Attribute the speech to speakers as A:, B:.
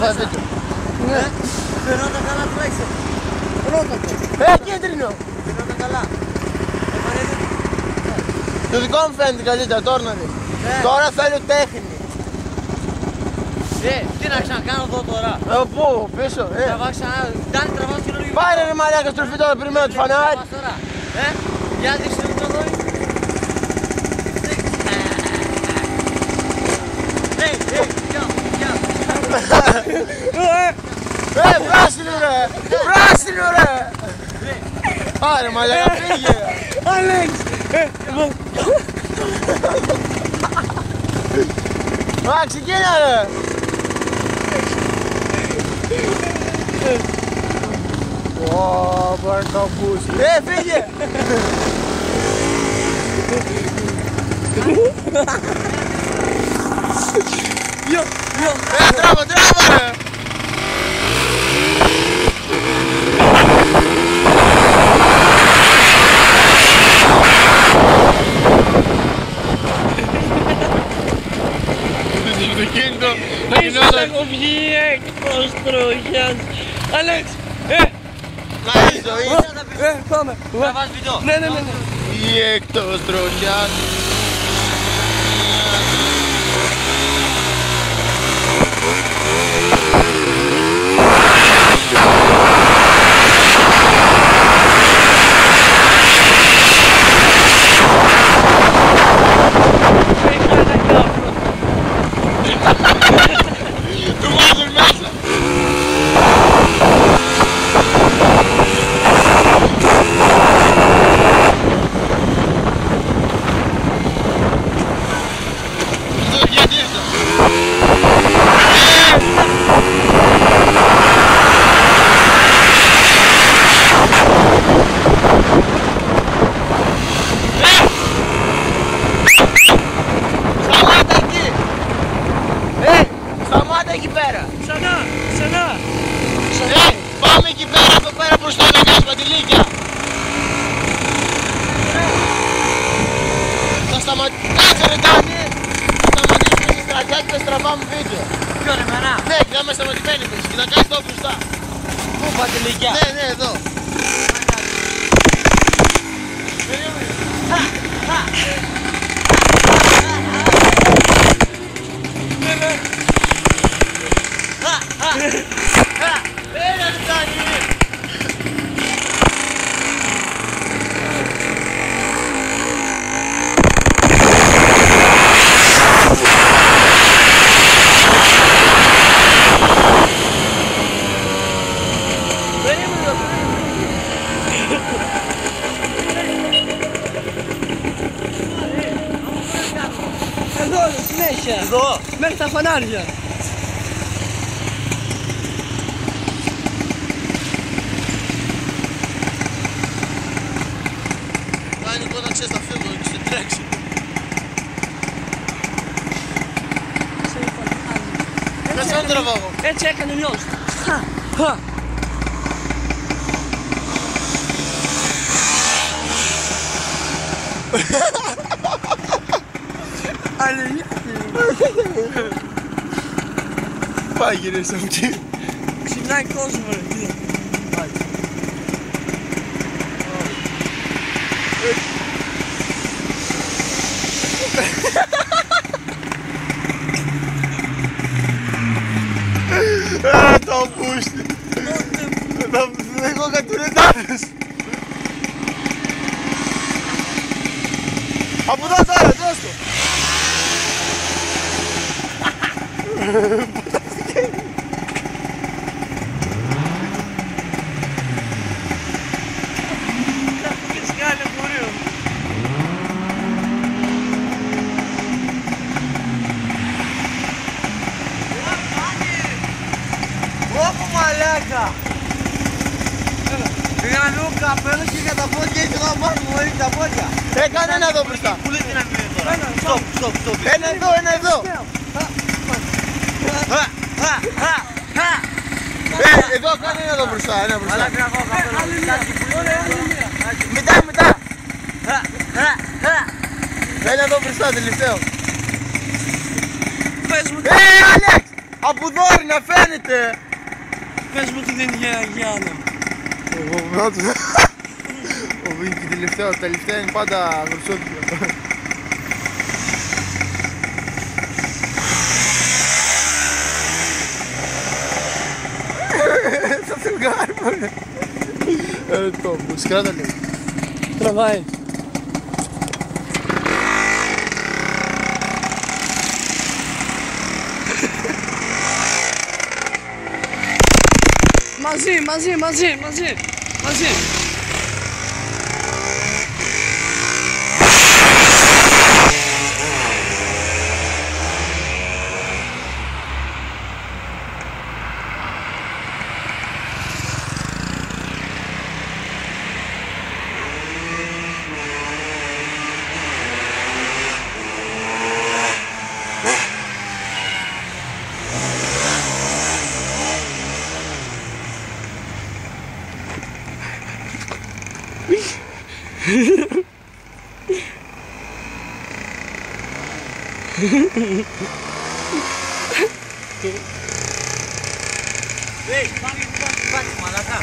A: θα δείτε.
B: Ναι. Φαινόταν καλά τουλάχιστον.
A: Κίτρινο.
B: Φαινόταν καλά.
A: Το δικό μου φαίνεται καλύτερα, τώρα να δεις. Τώρα θέλω τέχνη.
B: Τι να ξανακάνω εδώ τώρα.
A: Πού, πίσω,
B: Τραβάς ξανά, Ντάνι τραβάς και λίγο.
A: Πάρε ρε μαλάκα στροφή τώρα, περιμένω το φανάρι.
B: Για δείξτε μου το δόρυ.
A: Πράσινο ρε! Πράσινο ρε! Πάρε μαλάκα, φύγε!
B: Αλέξ!
A: Ξεκίνα ρε! Ω, πάρε το πούσι! Φύγε! Τράβα ρε!
B: Ίσως έχω βγει εκτός τροχιάς. Αλέξ!
A: Να η ζωή!
B: Πάμε!
C: Τραβάς βίντεο.
B: Ναι.
A: Ή εκτός τροχιάς. Του βάζουν μέσα! Γιατί αυτό! Σταμάτα εκεί! Σταμάτα εκεί πέρα!
B: Ξανά!
A: Πάμε εκεί πέρα, εδώ πέρα μπροστά να κάνεις πατηλίκια! Θα σταματήσω, κάτσε ρε Τάνι! Θα σταματήσουμε στη στρατιά και θα στραβάμε βίντεο.
C: Ποιο ρε μενά.
A: Ναι, και θα είμαι σταματημένοι εμείς και θα κάνεις το μπροστά.
C: Πού πατηλίκια.
A: Ναι, εδώ. Έλα ρε Τάνι!
B: Εδώ, συνέχεια!
C: Εδώ.
B: Μέχρι τα φανάρια!
A: Τάνι, όταν ξέρεις θα φύγω και σε τρέξει. Μέσα να τραβάω.
B: Έτσι έκανε λιός!
A: Πάει γυρίσαμε εκεί.
B: Ξυπνάει κόσμο ρε!
A: Το πούστη. Εγώ κατουρετάδες. Από εδώ τώρα, δώσ' το.
B: Σκάνε πουρίο!
A: Όπο μαλάκα.
B: Πήγα λίγο καπέλο και για τα πόδια έτσι να μάθουμε όλοι τα πόδια!
A: Κάνε ένα εδώ μπροστά.
C: Πού λέει την αμήνη τώρα. Στοπ.
A: Ένα εδώ. Εδώ κάνε ένα εδώ μπροστά, ένα μπροστά.
C: Αλλά γράφω καπέλο.
A: Μετά. Ένα εδώ μπροστά, τελευταίο.
B: Πες μου!
A: Αλέξ!
B: Από εδώ να φαίνεται.
C: Πες μου ότι δεν είναι Γιάννα.
B: Ο Βίνκι τελευταία είναι πάντα χρυσότυπο. Θα φυγάρει μωρέ. Το μουσικράτα λέει.
C: Τραβάει. Μαζί. Ei, πάμε μαλακά.